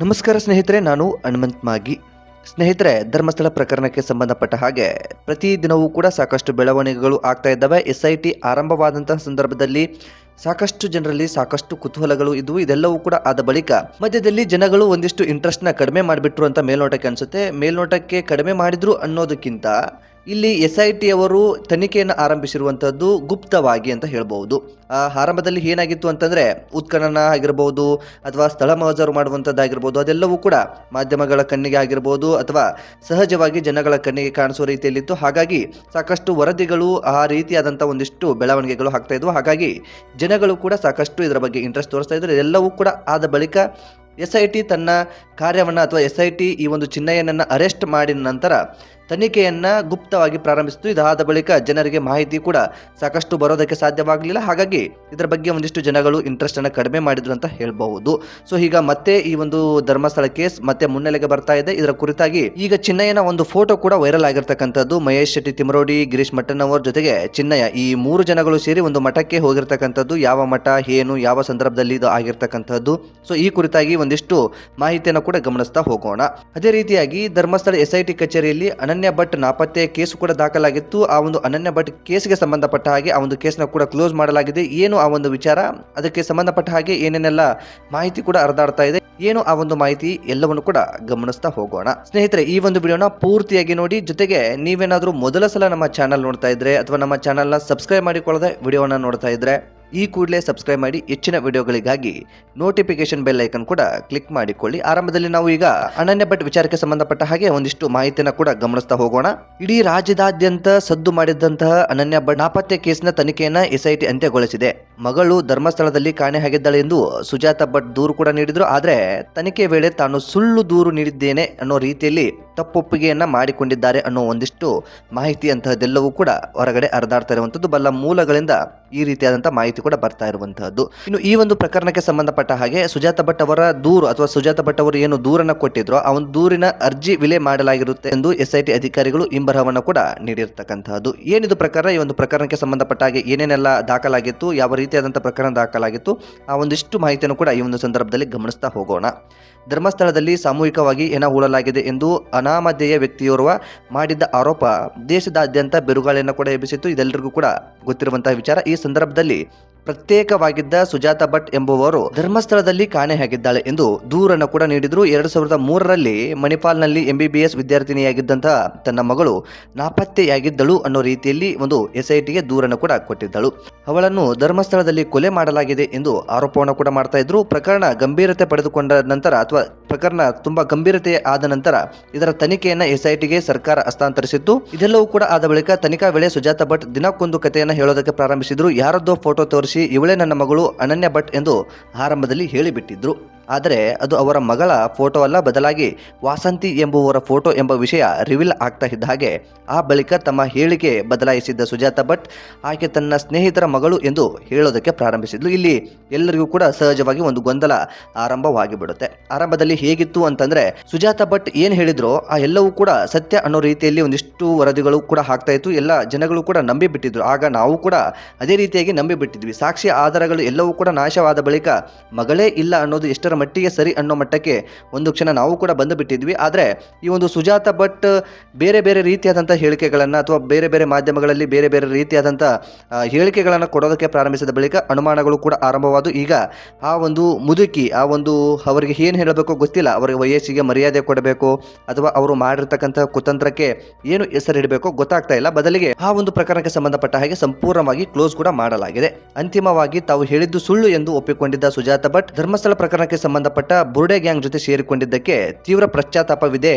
ನಮಸ್ಕಾರ ಸ್ನೇಹಿತರೆ, ನಾನು ಹನುಮಂತ್ ಮಾಗಿ. ಸ್ನೇಹಿತರೆ, ಧರ್ಮಸ್ಥಳ ಪ್ರಕರಣಕ್ಕೆ ಸಂಬಂಧಪಟ್ಟ ಹಾಗೆ ಪ್ರತಿದಿನವೂ ಕೂಡ ಸಾಕಷ್ಟು ಬೆಳವಣಿಗೆಗಳು ಆಗ್ತಾ ಇದ್ದಾವೆ. SIT ಆರಂಭವಾದಂತಹ ಸಂದರ್ಭದಲ್ಲಿ ಸಾಕಷ್ಟು ಜನರಲ್ಲಿ ಸಾಕಷ್ಟು ಕುತೂಹಲಗಳು ಇದ್ವು. ಇದೆಲ್ಲವೂ ಕೂಡ ಆದ ಬಳಿಕ ಮಧ್ಯದಲ್ಲಿ ಜನಗಳು ಒಂದಿಷ್ಟು ಇಂಟ್ರೆಸ್ಟ್ನ ಕಡಿಮೆ ಮಾಡಿಬಿಟ್ರು ಅಂತ ಮೇಲ್ನೋಟಕ್ಕೆ ಅನಿಸುತ್ತೆ. ಮೇಲ್ನೋಟಕ್ಕೆ ಕಡಿಮೆ ಮಾಡಿದ್ರು ಅನ್ನೋದಕ್ಕಿಂತ ಇಲ್ಲಿ SIT ಅವರು ತನಿಖೆಯನ್ನು ಆರಂಭಿಸಿರುವಂಥದ್ದು ಗುಪ್ತವಾಗಿ ಅಂತ ಹೇಳ್ಬೋದು. ಆರಂಭದಲ್ಲಿ ಏನಾಗಿತ್ತು ಅಂತಂದರೆ ಉತ್ಖನನ ಆಗಿರ್ಬೋದು ಅಥವಾ ಸ್ಥಳ ಮಹಜರು ಮಾಡುವಂಥದ್ದಾಗಿರ್ಬೋದು, ಅದೆಲ್ಲವೂ ಕೂಡ ಮಾಧ್ಯಮಗಳ ಕಣ್ಣಿಗೆ ಆಗಿರ್ಬೋದು ಅಥವಾ ಸಹಜವಾಗಿ ಜನಗಳ ಕಣ್ಣಿಗೆ ಕಾಣಿಸುವ ರೀತಿಯಲ್ಲಿತ್ತು. ಹಾಗಾಗಿ ಸಾಕಷ್ಟು ವರದಿಗಳು ಆ ರೀತಿಯಾದಂಥ ಒಂದಿಷ್ಟು ಬೆಳವಣಿಗೆಗಳು ಆಗ್ತಾ ಇದ್ವು. ಹಾಗಾಗಿ ಜನಗಳು ಕೂಡ ಸಾಕಷ್ಟು ಇದರ ಬಗ್ಗೆ ಇಂಟ್ರೆಸ್ಟ್ ತೋರಿಸ್ತಾ ಇದ್ರು. ಎಲ್ಲವೂ ಕೂಡ ಆದ ಬಳಿಕ SIT ತನ್ನ ಕಾರ್ಯವನ್ನು ಅಥವಾ SIT ಈ ಒಂದು ಚಿನ್ನಯ್ಯನನ್ನು ಅರೆಸ್ಟ್ ಮಾಡಿದ ನಂತರ ತನಿಖೆಯನ್ನು ಗುಪ್ತವಾಗಿ ಪ್ರಾರಂಭಿಸಿತು. ಇದಾದ ಬಳಿಕ ಜನರಿಗೆ ಮಾಹಿತಿ ಕೂಡ ಸಾಕಷ್ಟು ಬರೋದಕ್ಕೆ ಸಾಧ್ಯವಾಗಲಿಲ್ಲ. ಹಾಗಾಗಿ ಇದರ ಬಗ್ಗೆ ಒಂದಿಷ್ಟು ಜನಗಳು ಇಂಟ್ರೆಸ್ಟನ್ನು ಕಡಿಮೆ ಮಾಡಿದ್ರು ಅಂತ ಹೇಳ್ಬಹುದು. ಸೊ ಈಗ ಮತ್ತೆ ಈ ಒಂದು ಧರ್ಮಸ್ಥಳ ಕೇಸ್ ಮತ್ತೆ ಮುನ್ನೆಲೆಗೆ ಬರ್ತಾ ಇದೆ. ಇದರ ಕುರಿತಾಗಿ ಈಗ ಚಿನ್ನಯ್ಯನ ಒಂದು ಫೋಟೋ ಕೂಡ ವೈರಲ್ ಆಗಿರ್ತಕ್ಕಂಥದ್ದು. ಮಹೇಶ್ ಶೆಟ್ಟಿ ತಿಮರೋಡಿ, ಗಿರೀಶ್ ಮಟ್ಟಣ್ಣವರ್ ಜೊತೆಗೆ ಚಿನ್ನಯ್ಯ ಈ ಮೂರು ಜನಗಳು ಸೇರಿ ಒಂದು ಮಠಕ್ಕೆ ಹೋಗಿರ್ತಕ್ಕಂಥದ್ದು. ಯಾವ ಮಠ, ಏನು, ಯಾವ ಸಂದರ್ಭದಲ್ಲಿ ಇದು ಆಗಿರ್ತಕ್ಕಂಥದ್ದು, ಸೊ ಈ ಕುರಿತಾಗಿ ಒಂದಿಷ್ಟು ಮಾಹಿತಿಯನ್ನು ಕೂಡ ಗಮನಿಸ್ತಾ ಹೋಗೋಣ. ಅದೇ ರೀತಿಯಾಗಿ ಧರ್ಮಸ್ಥಳ SIT ಕಚೇರಿಯಲ್ಲಿ ಅನನ್ಯ ಭಟ್ ನಾಪತ್ತೆ ಕೇಸು ಕೂಡ ದಾಖಲಾಗಿತ್ತು. ಆ ಒಂದು ಅನನ್ಯ ಭಟ್ ಕೇಸ್ಗೆ ಸಂಬಂಧಪಟ್ಟ ಹಾಗೆ ಆ ಒಂದು ಕೇಸ್ನ ಕೂಡ ಕ್ಲೋಸ್ ಮಾಡಲಾಗಿದೆ. ಏನು ಆ ಒಂದು ವಿಚಾರ, ಅದಕ್ಕೆ ಸಂಬಂಧಪಟ್ಟ ಹಾಗೆ ಏನೇನೆಲ್ಲ ಮಾಹಿತಿ ಕೂಡ ಹರಿದಾಡ್ತಾ ಇದೆ, ಏನು ಆ ಒಂದು ಮಾಹಿತಿ, ಎಲ್ಲವನ್ನು ಕೂಡ ಗಮನಿಸ್ತಾ ಹೋಗೋಣ. ಸ್ನೇಹಿತರೆ, ಈ ಒಂದು ವಿಡಿಯೋನ ಪೂರ್ತಿಯಾಗಿ ನೋಡಿ. ಜೊತೆಗೆ ನೀವೇನಾದರೂ ಮೊದಲ ಸಲ ನಮ್ಮ ಚಾನಲ್ ನೋಡ್ತಾ ಇದ್ರೆ ಅಥವಾ ನಮ್ಮ ಚಾನಲ್ನ ಸಬ್ಸ್ಕ್ರೈಬ್ ಮಾಡಿಕೊಳ್ಳದೆ ವಿಡಿಯೋನ ನೋಡ್ತಾ ಇದ್ರೆ ಈ ಕೂಡಲೇ ಸಬ್ಸ್ಕ್ರೈಬ್ ಮಾಡಿ ಹೆಚ್ಚಿನ ವಿಡಿಯೋಗಳಿಗಾಗಿ ನೋಟಿಫಿಕೇಶನ್ ಬೆಲ್ ಐಕನ್ ಕೂಡ ಕ್ಲಿಕ್ ಮಾಡಿಕೊಳ್ಳಿ. ಆರಂಭದಲ್ಲಿ ನಾವು ಈಗ ಅನನ್ಯ ಭಟ್ ವಿಚಾರಕ್ಕೆ ಸಂಬಂಧಪಟ್ಟ ಹಾಗೆ ಒಂದಿಷ್ಟು ಮಾಹಿತಿಯನ್ನು ಕೂಡ ಗಮನಿಸ್ತಾ ಹೋಗೋಣ. ಇಡೀ ರಾಜ್ಯದಾದ್ಯಂತ ಸದ್ದು ಮಾಡಿದಂತಹ ಅನನ್ಯ ಭಟ್ ನಾಪತ್ತೆ ಕೇಸ್ನ ತನಿಖೆಯನ್ನ SIT ಅಂತ್ಯಗೊಳಿಸಿದೆ. ಮಗಳು ಧರ್ಮಸ್ಥಳದಲ್ಲಿ ಕಾಣೆಯಾಗಿದ್ದಾಳೆ ಎಂದು ಸುಜಾತ ಭಟ್ ದೂರು ಕೂಡ ನೀಡಿದ್ರು. ಆದ್ರೆ ತನಿಖೆ ವೇಳೆ ತಾನು ಸುಳ್ಳು ದೂರು ನೀಡಿದ್ದೇನೆ ಅನ್ನೋ ರೀತಿಯಲ್ಲಿ ತಪ್ಪೊಪ್ಪಿಗೆಯನ್ನ ಮಾಡಿಕೊಂಡಿದ್ದಾರೆ ಅನ್ನೋ ಒಂದಿಷ್ಟು ಮಾಹಿತಿ ಅಂತಹದ್ದೆಲ್ಲವೂ ಕೂಡ ಹೊರಗಡೆ ಹರಿದಾಡ್ತಾ ಇರುವಂತದ್ದು. ಬಲ್ಲ ಮೂಲಗಳಿಂದ ಈ ರೀತಿಯಾದಂತಹ ಮಾಹಿತಿ ಕೂಡ ಬರ್ತಾ ಇರುವಂತಹದ್ದು. ಇನ್ನು ಈ ಒಂದು ಪ್ರಕರಣಕ್ಕೆ ಸಂಬಂಧಪಟ್ಟ ಹಾಗೆ ಸುಜಾತ ಭಟ್ ಅವರ ದೂರು ಅಥವಾ ಸುಜಾತ ಭಟ್ ಅವರು ಏನು ದೂರನ್ನ ಕೊಟ್ಟಿದ್ರು ಆ ಒಂದು ದೂರಿನ ಅರ್ಜಿ ವಿಲೆ ಮಾಡಲಾಗಿರುತ್ತೆ ಎಂದು SIT ಅಧಿಕಾರಿಗಳು ಇಂಬರಹವನ್ನು ಕೂಡ ನೀಡಿರ್ತಕ್ಕಂತಹದ್ದು. ಏನಿದು ಪ್ರಕರಣ, ಈ ಒಂದು ಪ್ರಕರಣಕ್ಕೆ ಸಂಬಂಧಪಟ್ಟ ಹಾಗೆ ಏನೇನೆಲ್ಲ ದಾಖಲಾಗಿತ್ತು, ಯಾವ ರೀತಿಯಾದಂತಹ ಪ್ರಕರಣ ದಾಖಲಾಗಿತ್ತು, ಆ ಒಂದಿಷ್ಟು ಮಾಹಿತಿಯನ್ನು ಕೂಡ ಈ ಒಂದು ಸಂದರ್ಭದಲ್ಲಿ ಗಮನಿಸ್ತಾ ಹೋಗೋಣ. ಧರ್ಮಸ್ಥಳದಲ್ಲಿ ಸಾಮೂಹಿಕವಾಗಿ ಹೆಣ ಹೂಳಲಾಗಿದೆ ಎಂದು ಅನಾಮಧೇಯ ವ್ಯಕ್ತಿಯೋರ್ವ ಮಾಡಿದ್ದ ಆರೋಪ ದೇಶದಾದ್ಯಂತ ಬಿರುಗಾಳಿಯನ್ನು ಕೂಡ ಎಬ್ಬಿಸಿತ್ತು. ಇದೆಲ್ಲರಿಗೂ ಕೂಡ ಗೊತ್ತಿರುವಂತಹ ವಿಚಾರ. ಈ ಸಂದರ್ಭದಲ್ಲಿ ಪ್ರತ್ಯೇಕವಾಗಿದ್ದ ಸುಜಾತ ಭಟ್ ಎಂಬುವರು ಧರ್ಮಸ್ಥಳದಲ್ಲಿ ಕಾಣೆಯಾಗಿದ್ದಾಳೆ ಎಂದು ದೂರನ್ನು ಕೂಡ ನೀಡಿದ್ರು. 2003ರಲ್ಲಿ ಮಣಿಪಾಲ್ನಲ್ಲಿ MBBS ವಿದ್ಯಾರ್ಥಿನಿಯಾಗಿದ್ದಂತಹ ತನ್ನ ಮಗಳು ನಾಪತ್ತೆಯಾಗಿದ್ದಳು ಅನ್ನೋ ರೀತಿಯಲ್ಲಿ ಒಂದು SITಗೆ ದೂರನ್ನು ಕೂಡ ಕೊಟ್ಟಿದ್ದಳು. ಅವಳನ್ನು ಧರ್ಮಸ್ಥಳದಲ್ಲಿ ಕೊಲೆ ಮಾಡಲಾಗಿದೆ ಎಂದು ಆರೋಪವನ್ನು ಕೂಡ ಮಾಡ್ತಾ ಇದ್ರು. ಪ್ರಕರಣ ಗಂಭೀರತೆ ಪಡೆದುಕೊಂಡ ನಂತರ ಅಥವಾ ಪ್ರಕರಣ ತುಂಬಾ ಗಂಭೀರತೆ ಆದ ನಂತರ ಇದರ ತನಿಖೆಯನ್ನ SITಗೆ ಸರ್ಕಾರ ಹಸ್ತಾಂತರಿಸಿತ್ತು. ಇದೆಲ್ಲವೂ ಕೂಡ ಆದ ಬಳಿಕ ತನಿಖಾ ವೇಳೆ ಸುಜಾತ ಭಟ್ ದಿನಕ್ಕೊಂದು ಕಥೆಯನ್ನು ಹೇಳೋದಕ್ಕೆ ಪ್ರಾರಂಭಿಸಿದ್ರು. ಯಾರದ್ದೋ ಫೋಟೋ ತೋರಿಸಿ ಇವಳೇ ನನ್ನ ಮಗಳು ಅನನ್ಯ ಭಟ್ ಎಂದು ಆರಂಭದಲ್ಲಿ ಹೇಳಿಬಿಟ್ಟಿದ್ರು. ಆದರೆ ಅದು ಅವರ ಮಗಳ ಫೋಟೋ ಅಲ್ಲ, ಬದಲಾಗಿ ವಾಸಂತಿ ಎಂಬುವರ ಫೋಟೋ ಎಂಬ ವಿಷಯ ರಿವೀಲ್ ಆಗ್ತಾ ಇದ್ದ ಹಾಗೆ ಆ ಬಳಿಕ ತಮ್ಮ ಹೇಳಿಕೆ ಬದಲಾಯಿಸಿದ್ದ ಸುಜಾತ ಭಟ್ ಆಕೆ ತನ್ನ ಸ್ನೇಹಿತರ ಮಗಳು ಎಂದು ಹೇಳೋದಕ್ಕೆ ಪ್ರಾರಂಭಿಸಿದ್ಲು. ಇಲ್ಲಿ ಎಲ್ಲರಿಗೂ ಕೂಡ ಸಹಜವಾಗಿ ಒಂದು ಗೊಂದಲ ಆರಂಭವಾಗಿ ಬಿಡುತ್ತೆ. ಆರಂಭದಲ್ಲಿ ಹೇಗಿತ್ತು ಅಂತಂದ್ರೆ ಸುಜಾತ ಭಟ್ ಏನ್ ಹೇಳಿದ್ರು ಆ ಎಲ್ಲವೂ ಕೂಡ ಸತ್ಯ ಅನ್ನೋ ರೀತಿಯಲ್ಲಿ ಒಂದಿಷ್ಟು ವರದಿಗಳು ಕೂಡ ಆಗ್ತಾ ಇತ್ತು. ಎಲ್ಲ ಜನಗಳು ಕೂಡ ನಂಬಿ ಬಿಟ್ಟಿದ್ರು. ಆಗ ನಾವು ಕೂಡ ಅದೇ ರೀತಿಯಾಗಿ ನಂಬಿ ಬಿಟ್ಟಿದ್ವಿ. ಸಾಕ್ಷಿ ಆಧಾರಗಳು ಎಲ್ಲವೂ ಕೂಡ ನಾಶವಾದ ಬಳಿಕ ಮಗಳೇ ಇಲ್ಲ ಅನ್ನೋದು ಎಷ್ಟರ ಮಟ್ಟಿಗೆ ಸರಿ ಅನ್ನೋ ಮಟ್ಟಕ್ಕೆ ಒಂದು ಕ್ಷಣ ನಾವು ಕೂಡ ಬಂದು ಬಿಟ್ಟಿದ್ವಿ. ಆದರೆ ಈ ಒಂದು ಸುಜಾತ ಭಟ್ ಬೇರೆ ಬೇರೆ ರೀತಿಯಾದಂಥ ಹೇಳಿಕೆಗಳನ್ನು ಅಥವಾ ಬೇರೆ ಬೇರೆ ಮಾಧ್ಯಮಗಳಲ್ಲಿ ಬೇರೆ ಬೇರೆ ರೀತಿಯಾದಂಥ ಹೇಳಿಕೆಗಳನ್ನು ಕೊಡೋದಕ್ಕೆ ಪ್ರಾರಂಭಿಸಿದ ಬಳಿಕ ಅನುಮಾನಗಳು ಕೂಡ ಆರಂಭವಾದವು. ಈಗ ಆ ಒಂದು ಮುದುಕಿ ಆ ಒಂದು ಅವರಿಗೆ ಏನು ಹೇಳಬೇಕು ಗೊತ್ತಿಲ್ಲ, ಅವರಿಗೆ ವಯಸ್ಸಿಗೆ ಮರ್ಯಾದೆ ಕೊಡಬೇಕು ಅಥವಾ ಅವರು ಮಾಡಿರ್ತಕ್ಕಂಥ ಕುತಂತ್ರಕ್ಕೆ ಏನು ಹೆಸರಿಡಬೇಕು ಗೊತ್ತಾಗ್ತಾ ಇಲ್ಲ. ಬದಲಿಗೆ ಆ ಒಂದು ಪ್ರಕರಣಕ್ಕೆ ಸಂಬಂಧಪಟ್ಟ ಹಾಗೆ ಸಂಪೂರ್ಣವಾಗಿ ಕ್ಲೋಸ್ ಕೂಡ ಮಾಡಲಾಗಿದೆ. ಅಂತಿಮವಾಗಿ ತಾವು ಹೇಳಿದ್ದು ಸುಳ್ಳು ಎಂದು ಒಪ್ಪಿಕೊಂಡಿದ್ದ ಸುಜಾತ ಭಟ್ ಧರ್ಮಸ್ಥಳ ಪ್ರಕರಣಕ್ಕೆ ಸಂಬಂಧಪಟ್ಟ ಬುರ್ಡೆ ಗ್ಯಾಂಗ್ ಜೊತೆ ಸೇರಿಕೊಂಡಿದ್ದಕ್ಕೆ ತೀವ್ರ ಪಶ್ಚಾತ್ತಾಪವಿದೆ.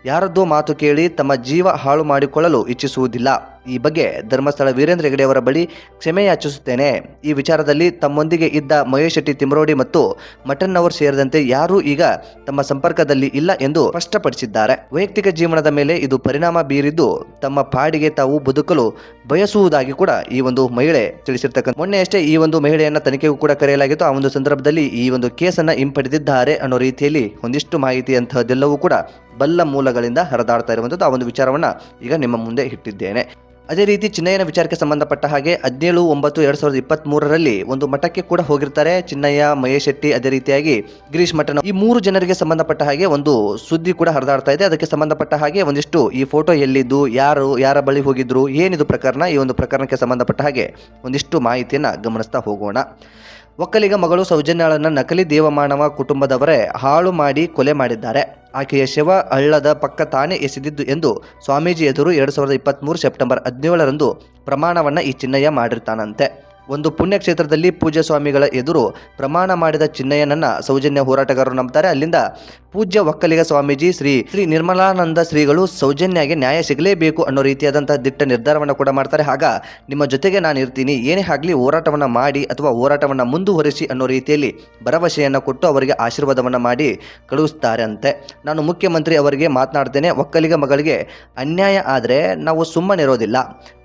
ಯಾರದ್ದೋ ಮಾತು ಕೇಳಿ ತಮ್ಮ ಜೀವ ಹಾಳು ಮಾಡಿಕೊಳ್ಳಲು ಇಚ್ಛಿಸುವುದಿಲ್ಲ. ಈ ಬಗ್ಗೆ ಧರ್ಮಸ್ಥಳ ವೀರೇಂದ್ರ ಹೆಗಡೆ ಅವರ ಬಳಿ ಕ್ಷಮೆ ಯಾಚಿಸುತ್ತೇನೆ. ಈ ವಿಚಾರದಲ್ಲಿ ತಮ್ಮೊಂದಿಗೆ ಇದ್ದ ಮಹೇಶ್ ಶೆಟ್ಟಿ ತಿಮರೋಡಿ ಮತ್ತು ಮಠಣ್ಣವರು ಸೇರಿದಂತೆ ಯಾರೂ ಈಗ ತಮ್ಮ ಸಂಪರ್ಕದಲ್ಲಿ ಇಲ್ಲ ಎಂದು ಸ್ಪಷ್ಟಪಡಿಸಿದ್ದಾರೆ. ವೈಯಕ್ತಿಕ ಜೀವನದ ಮೇಲೆ ಇದು ಪರಿಣಾಮ ಬೀರಿದ್ದು ತಮ್ಮ ಪಾಡಿಗೆ ತಾವು ಬದುಕಲು ಬಯಸುವುದಾಗಿ ಕೂಡ ಈ ಒಂದು ಮಹಿಳೆ ತಿಳಿಸಿರ್ತಕ್ಕಂಥ. ಮೊನ್ನೆ ಅಷ್ಟೇ ಈ ಒಂದು ಮಹಿಳೆಯನ್ನ ತನಿಖೆಗೂ ಕೂಡ ಕರೆಯಲಾಗಿತ್ತು. ಆ ಒಂದು ಸಂದರ್ಭದಲ್ಲಿ ಈ ಒಂದು ಕೇಸನ್ನ ಹಿಂಪಡೆದಿದ್ದಾರೆ ಅನ್ನೋ ರೀತಿಯಲ್ಲಿ ಒಂದಿಷ್ಟು ಮಾಹಿತಿ ಅಂತಹದ್ದೆಲ್ಲವೂ ಕೂಡ ಬಲ್ಲ ಮೂಲಗಳಿಂದ ಹರಿದಾಡ್ತಾ ಇರುವಂಥದ್ದು. ಆ ಒಂದು ವಿಚಾರವನ್ನ ಈಗ ನಿಮ್ಮ ಮುಂದೆ ಇಟ್ಟಿದ್ದೇನೆ. ಅದೇ ರೀತಿ ಚಿನ್ನಯ್ಯನ ವಿಚಾರಕ್ಕೆ ಸಂಬಂಧಪಟ್ಟ ಹಾಗೆ 17/9/2023ರಲ್ಲಿ ಒಂದು ಮಠಕ್ಕೆ ಕೂಡ ಹೋಗಿರ್ತಾರೆ ಚಿನ್ನಯ್ಯ, ಮಹೇಶ್ ಶೆಟ್ಟಿ, ಅದೇ ರೀತಿಯಾಗಿ ಗಿರೀಶ್ ಮಠನ್. ಈ 3 ಜನರಿಗೆ ಸಂಬಂಧಪಟ್ಟ ಹಾಗೆ ಒಂದು ಸುದ್ದಿ ಕೂಡ ಹರಿದಾಡ್ತಾ ಇದೆ. ಅದಕ್ಕೆ ಸಂಬಂಧಪಟ್ಟ ಹಾಗೆ ಒಂದಿಷ್ಟು ಈ ಫೋಟೋ ಎಲ್ಲಿದ್ದು, ಯಾರ ಬಳಿ ಹೋಗಿದ್ರು, ಏನಿದು ಪ್ರಕರಣ, ಈ ಒಂದು ಪ್ರಕರಣಕ್ಕೆ ಸಂಬಂಧಪಟ್ಟ ಹಾಗೆ ಒಂದಿಷ್ಟು ಮಾಹಿತಿಯನ್ನು ಗಮನಿಸ್ತಾ ಹೋಗೋಣ. ಒಕ್ಕಲಿಗ ಮಗಳು ಸೌಜನ್ಯಾಳನ್ನ ನಕಲಿ ದೇವಮಾನವ ಕುಟುಂಬದವರೇ ಹಾಳು ಮಾಡಿ ಕೊಲೆ ಮಾಡಿದ್ದಾರೆ. ಆಕೆಯ ಶವ ಹಳ್ಳದ ಪಕ್ಕ ತಾನೇ ಎಸೆದಿದ್ದು ಎಂದು ಸ್ವಾಮೀಜಿ ಎದುರು 2023 ಸೆಪ್ಟೆಂಬರ್ 17ರಂದು ಪ್ರಮಾಣವನ್ನ ಈ ಚಿನ್ನಯ್ಯ ಮಾಡಿರ್ತಾನಂತೆ. ಒಂದು ಪುಣ್ಯಕ್ಷೇತ್ರದಲ್ಲಿ ಪೂಜ್ಯ ಸ್ವಾಮಿಗಳ ಎದುರು ಪ್ರಮಾಣ ಮಾಡಿದ ಚಿನ್ನಯ್ಯನನ್ನ ಸೌಜನ್ಯ ಹೋರಾಟಗಾರರು ನಂಬುತ್ತಾರೆ. ಅಲ್ಲಿಂದ ಪೂಜ್ಯ ಒಕ್ಕಲಿಗ ಸ್ವಾಮೀಜಿ ಶ್ರೀ ನಿರ್ಮಲಾನಂದ ಶ್ರೀಗಳು ಸೌಜನ್ಯಗೆ ನ್ಯಾಯ ಸಿಗಲೇಬೇಕು ಅನ್ನೋ ರೀತಿಯಾದಂತಹ ದಿಟ್ಟ ನಿರ್ಧಾರವನ್ನು ಕೂಡ ಮಾಡ್ತಾರೆ. ಆಗ ನಿಮ್ಮ ಜೊತೆಗೆ ನಾನು ಇರ್ತೀನಿ, ಏನೇ ಆಗಲಿ ಹೋರಾಟವನ್ನು ಮಾಡಿ ಅಥವಾ ಹೋರಾಟವನ್ನು ಮುಂದುವರಿಸಿ ಅನ್ನೋ ರೀತಿಯಲ್ಲಿ ಭರವಸೆಯನ್ನು ಕೊಟ್ಟು ಅವರಿಗೆ ಆಶೀರ್ವಾದವನ್ನು ಮಾಡಿ ಕಳುಹಿಸ್ತಾರೆ ಅಂತೆ. ನಾನು ಮುಖ್ಯಮಂತ್ರಿ ಅವರಿಗೆ ಮಾತನಾಡ್ತೇನೆ, ಒಕ್ಕಲಿಗ ಮಗಳಿಗೆ ಅನ್ಯಾಯ ಆದರೆ ನಾವು ಸುಮ್ಮನಿರೋದಿಲ್ಲ,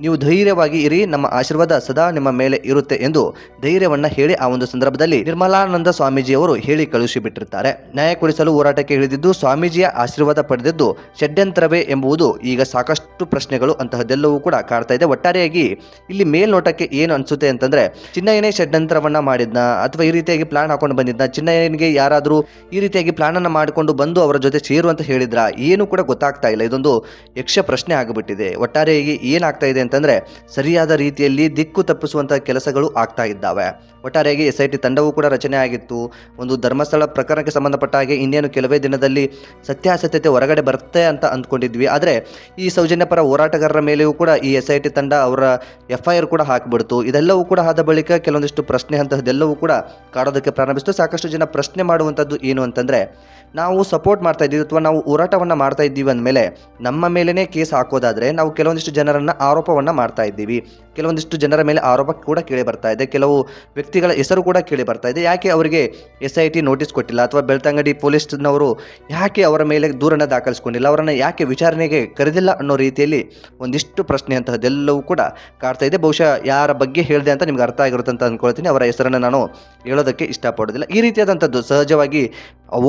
ನೀವು ಧೈರ್ಯವಾಗಿ ಇರಿ, ನಮ್ಮ ಆಶೀರ್ವಾದ ಸದಾ ನಿಮ್ಮ ಮೇಲೆ ಇರುತ್ತೆ ಎಂದು ಧೈರ್ಯವನ್ನ ಹೇಳಿ ಆ ಒಂದು ಸಂದರ್ಭದಲ್ಲಿ ನಿರ್ಮಲಾನಂದ ಸ್ವಾಮೀಜಿಯವರು ಹೇಳಿ ಕಳುಹಿಸಿ ಬಿಟ್ಟಿರ್ತಾರೆ. ನ್ಯಾಯ ಕೊಡಿಸಲು ಹೋರಾಟಕ್ಕೆ ಇಳಿದಿದ್ದು ಸ್ವಾಮೀಜಿಯ ಆಶೀರ್ವಾದ ಪಡೆದಿದ್ದು ಷಡ್ಯಂತ್ರವೇ ಎಂಬುದು ಈಗ ಸಾಕಷ್ಟು ಪ್ರಶ್ನೆಗಳು ಅಂತಹದ್ದೆಲ್ಲವೂ ಕೂಡ ಕಾಡ್ತಾ ಇದೆ. ಒಟ್ಟಾರೆಯಾಗಿ ಇಲ್ಲಿ ಮೇಲ್ನೋಟಕ್ಕೆ ಏನು ಅನ್ಸುತ್ತೆ ಅಂತಂದ್ರೆ, ಚಿನ್ನಯ್ಯನೇ ಷಡ್ಯಂತ್ರವನ್ನ ಮಾಡಿದ್ನ ಅಥವಾ ಈ ರೀತಿಯಾಗಿ ಪ್ಲಾನ್ ಹಾಕೊಂಡು ಬಂದಿದ್ನ, ಚಿನ್ನಯ್ಯನಿಗೆ ಯಾರಾದರೂ ಈ ರೀತಿಯಾಗಿ ಪ್ಲಾನ್ ಅನ್ನ ಮಾಡಿಕೊಂಡು ಬಂದು ಅವರ ಜೊತೆ ಸೇರು ಅಂತ ಹೇಳಿದ್ರ, ಏನು ಕೂಡ ಗೊತ್ತಾಗ್ತಾ ಇಲ್ಲ. ಇದೊಂದು ಯಕ್ಷ ಪ್ರಶ್ನೆ ಆಗಿಬಿಟ್ಟಿದೆ. ಒಟ್ಟಾರೆಯಾಗಿ ಏನಾಗ್ತಾ ಇದೆ ಅಂತಂದ್ರೆ, ಸರಿಯಾದ ರೀತಿಯಲ್ಲಿ ದಿಕ್ಕು ತಪ್ಪಿಸುವಂತಹ ಕೆಲಸಗಳು ಆಗ್ತಾ ಇದ್ದಾವೆ. ಒಟ್ಟಾರೆಯಾಗಿ SIT ತಂಡವೂ ಕೂಡ ರಚನೆ ಆಗಿತ್ತು. ಒಂದು ಧರ್ಮಸ್ಥಳ ಪ್ರಕರಣಕ್ಕೆ ಸಂಬಂಧಪಟ್ಟ ಹಾಗೆ ಇನ್ನೇನು ಕೆಲವೇ ದಿನದಲ್ಲಿ ಸತ್ಯಾಸತ್ಯತೆ ಹೊರಗಡೆ ಬರುತ್ತೆ ಅಂತ ಅಂದ್ಕೊಂಡಿದ್ವಿ. ಆದರೆ ಈ ಸೌಜನ್ಯ ಪರ ಹೋರಾಟಗಾರರ ಮೇಲೆಯೂ ಕೂಡ ಈ SIT ತಂಡ ಅವರ FIR ಕೂಡ ಹಾಕಿಬಿಡ್ತು. ಇದೆಲ್ಲವೂ ಕೂಡ ಆದ ಬಳಿಕ ಕೆಲವೊಂದಿಷ್ಟು ಪ್ರಶ್ನೆ ಅಂತಹದ್ದೆಲ್ಲವೂ ಕೂಡ ಕಾಡೋದಕ್ಕೆ ಪ್ರಾರಂಭಿಸಿತು. ಸಾಕಷ್ಟು ಜನ ಪ್ರಶ್ನೆ ಮಾಡುವಂಥದ್ದು ಏನು ಅಂತಂದರೆ, ನಾವು ಸಪೋರ್ಟ್ ಮಾಡ್ತಾ ಇದ್ದೀವಿ ಅಥವಾ ನಾವು ಹೋರಾಟವನ್ನು ಮಾಡ್ತಾ ಇದ್ದೀವಿ ಅಂದಮೇಲೆ ನಮ್ಮ ಮೇಲೇ ಕೇಸ್ ಹಾಕೋದಾದರೆ ನಾವು ಕೆಲವೊಂದಿಷ್ಟು ಜನರನ್ನು ಆರೋಪವನ್ನು ಮಾಡ್ತಾ ಇದ್ದೀವಿ. ಕೆಲವೊಂದಿಷ್ಟು ಜನರ ಮೇಲೆ ಆರೋಪ ಕೂಡ ಕೇಳಿ ಬರ್ತಾ ಇದೆ. ಕೆಲವು ವ್ಯಕ್ತಿಗಳ ಹೆಸರು ಕೂಡ ಕೇಳಿ ಬರ್ತಾ ಇದೆ. ಯಾಕೆ ಅವರಿಗೆ SIT ನೋಟಿಸ್ ಕೊಟ್ಟಿಲ್ಲ ಅಥವಾ ಬೆಳ್ತಂಗಡಿ ಪೊಲೀಸ್ನವರು ಯಾಕೆ ಅವರ ಮೇಲೆ ದೂರನ್ನು ದಾಖಲಿಸಿಕೊಂಡಿಲ್ಲ, ಅವರನ್ನು ಯಾಕೆ ವಿಚಾರಣೆಗೆ ಕರೆದಿಲ್ಲ ಅನ್ನೋ ರೀತಿಯಲ್ಲಿ ಒಂದಿಷ್ಟು ಪ್ರಶ್ನೆ ಅಂತಹದ್ದೆಲ್ಲವೂ ಕೂಡ ಕಾಡ್ತಾ ಇದೆ. ಬಹುಶಃ ಯಾರ ಬಗ್ಗೆ ಹೇಳಿದೆ ಅಂತ ನಿಮ್ಗೆ ಅರ್ಥ ಆಗಿರುತ್ತೆ ಅಂತ ಅಂದ್ಕೊಳ್ತೀನಿ. ಅವರ ಹೆಸರನ್ನು ನಾನು ಹೇಳೋದಕ್ಕೆ ಇಷ್ಟಪಡೋದಿಲ್ಲ. ಈ ರೀತಿಯಾದಂಥದ್ದು ಸಹಜವಾಗಿ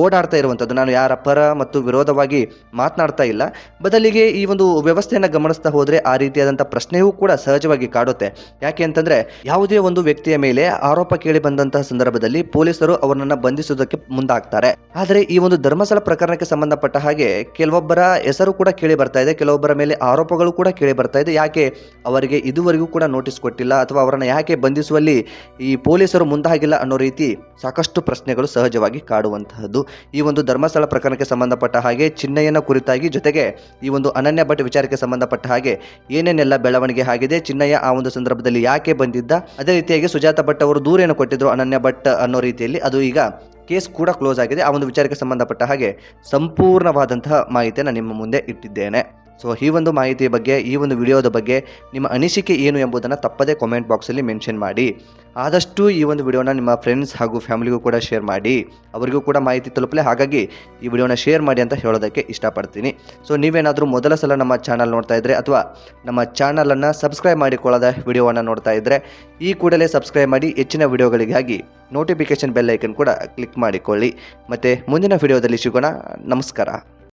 ಓಡಾಡ್ತಾ ಇರುವಂಥದ್ದು. ನಾನು ಯಾರ ಪರ ಮತ್ತು ವಿರೋಧವಾಗಿ ಮಾತನಾಡ್ತಾ ಇಲ್ಲ, ಬದಲಿಗೆ ಈ ಒಂದು ವ್ಯವಸ್ಥೆಯನ್ನು ಗಮನಿಸ್ತಾ ಹೋದರೆ ಆ ರೀತಿಯಾದಂಥ ಪ್ರಶ್ನೆಯೂ ಕೂಡ ಸಹಜವಾಗಿ ಕಾಡುತ್ತೆ. ಯಾಕೆ ಅಂತಂದರೆ, ಯಾವುದೇ ಒಂದು ವ್ಯಕ್ತಿಯ ಮೇಲೆ ಆರೋಪ ಕೇಳಿ ಬಂದಂತಹ ಸಂದರ್ಭದಲ್ಲಿ ಪೊಲೀಸರು ಅವರನ್ನು ಬಂಧಿಸುವುದಕ್ಕೆ ಮುಂದಾಗ್ತಾರೆ. ಆದರೆ ಈ ಒಂದು ಧರ್ಮಸ್ಥಳ ಪ್ರಕರಣಕ್ಕೆ ಸಂಬಂಧಪಟ್ಟ ಹಾಗೆ ಕೆಲವೊಬ್ಬರ ಹೆಸರು ಕೂಡ ಕೇಳಿ ಬರ್ತಾ ಇದೆ, ಕೆಲವೊಬ್ಬರ ಮೇಲೆ ಆರೋಪಗಳು ಕೂಡ ಕೇಳಿ ಬರ್ತಾ ಇದೆ. ಯಾಕೆ ಅವರಿಗೆ ಇದುವರೆಗೂ ಕೂಡ ನೋಟಿಸ್ ಕೊಟ್ಟಿಲ್ಲ ಅಥವಾ ಅವರನ್ನು ಯಾಕೆ ಬಂಧಿಸುವಲ್ಲಿ ಈ ಪೊಲೀಸರು ಮುಂದಾಗಿಲ್ಲ ಅನ್ನೋ ರೀತಿ ಸಾಕಷ್ಟು ಪ್ರಶ್ನೆಗಳು ಸಹಜವಾಗಿ ಕಾಡುವಂತಹದ್ದು. ಈ ಒಂದು ಧರ್ಮಸ್ಥಳ ಪ್ರಕರಣಕ್ಕೆ ಸಂಬಂಧಪಟ್ಟ ಹಾಗೆ ಚಿನ್ನಯ್ಯನ ಕುರಿತಾಗಿ, ಜೊತೆಗೆ ಈ ಒಂದು ಅನನ್ಯ ಭಟ್ ವಿಚಾರಕ್ಕೆ ಸಂಬಂಧಪಟ್ಟ ಹಾಗೆ ಏನೇನೆಲ್ಲ ಬೆಳವಣಿಗೆ ಆಗಿದೆ, ಚಿನ್ನಯ್ಯ ಆ ಒಂದು ಸಂದರ್ಭದಲ್ಲಿ ಯಾಕೆ ಬಂದಿದ್ದ, ಅದೇ ರೀತಿಯಾಗಿ ಸುಜಾತ ಭಟ್ ಅವರು ದೂರೇನು ಕೊಟ್ಟಿದ್ರು ಅನನ್ಯ ಭಟ್ ಅನ್ನೋ ರೀತಿಯಲ್ಲಿ, ಅದು ಈಗ ಕೇಸ್ ಕೂಡ ಕ್ಲೋಸ್ ಆಗಿದೆ. ಆ ಒಂದು ವಿಚಾರಕ್ಕೆ ಸಂಬಂಧಪಟ್ಟ ಹಾಗೆ ಸಂಪೂರ್ಣವಾದಂತಹ ಮಾಹಿತಿಯನ್ನು ನಿಮ್ಮ ಮುಂದೆ ಇಟ್ಟಿದ್ದೇನೆ. ಸೊ ಈ ಒಂದು ಮಾಹಿತಿಯ ಬಗ್ಗೆ, ಈ ಒಂದು ವಿಡಿಯೋದ ಬಗ್ಗೆ ನಿಮ್ಮ ಅನಿಸಿಕೆ ಏನು ಎಂಬುದನ್ನು ತಪ್ಪದೇ ಕಾಮೆಂಟ್ ಬಾಕ್ಸಲ್ಲಿ ಮೆನ್ಷನ್ ಮಾಡಿ. ಆದಷ್ಟು ಈ ಒಂದು ವಿಡಿಯೋನ ನಿಮ್ಮ ಫ್ರೆಂಡ್ಸ್ ಹಾಗೂ ಫ್ಯಾಮಿಲಿಗೂ ಕೂಡ ಶೇರ್ ಮಾಡಿ, ಅವರಿಗೂ ಕೂಡ ಮಾಹಿತಿ ತಲುಪಲಿ. ಹಾಗಾಗಿ ಈ ವಿಡಿಯೋನ ಶೇರ್ ಮಾಡಿ ಅಂತ ಹೇಳೋದಕ್ಕೆ ಇಷ್ಟಪಡ್ತೀನಿ. ಸೊ ನೀವೇನಾದರೂ ಮೊದಲ ಸಲ ನಮ್ಮ ಚಾನಲ್ ನೋಡ್ತಾ ಇದ್ದರೆ ಅಥವಾ ನಮ್ಮ ಚಾನಲನ್ನು ಸಬ್ಸ್ಕ್ರೈಬ್ ಮಾಡಿಕೊಳ್ಳದ ವಿಡಿಯೋವನ್ನು ನೋಡ್ತಾ ಇದ್ದರೆ ಈ ಕೂಡಲೇ ಸಬ್ಸ್ಕ್ರೈಬ್ ಮಾಡಿ. ಹೆಚ್ಚಿನ ವಿಡಿಯೋಗಳಿಗಾಗಿ ನೋಟಿಫಿಕೇಷನ್ ಬೆಲ್ ಐಕನ್ ಕೂಡ ಕ್ಲಿಕ್ ಮಾಡಿಕೊಳ್ಳಿ. ಮತ್ತು ಮುಂದಿನ ವಿಡಿಯೋದಲ್ಲಿ ಸಿಗೋಣ. ನಮಸ್ಕಾರ.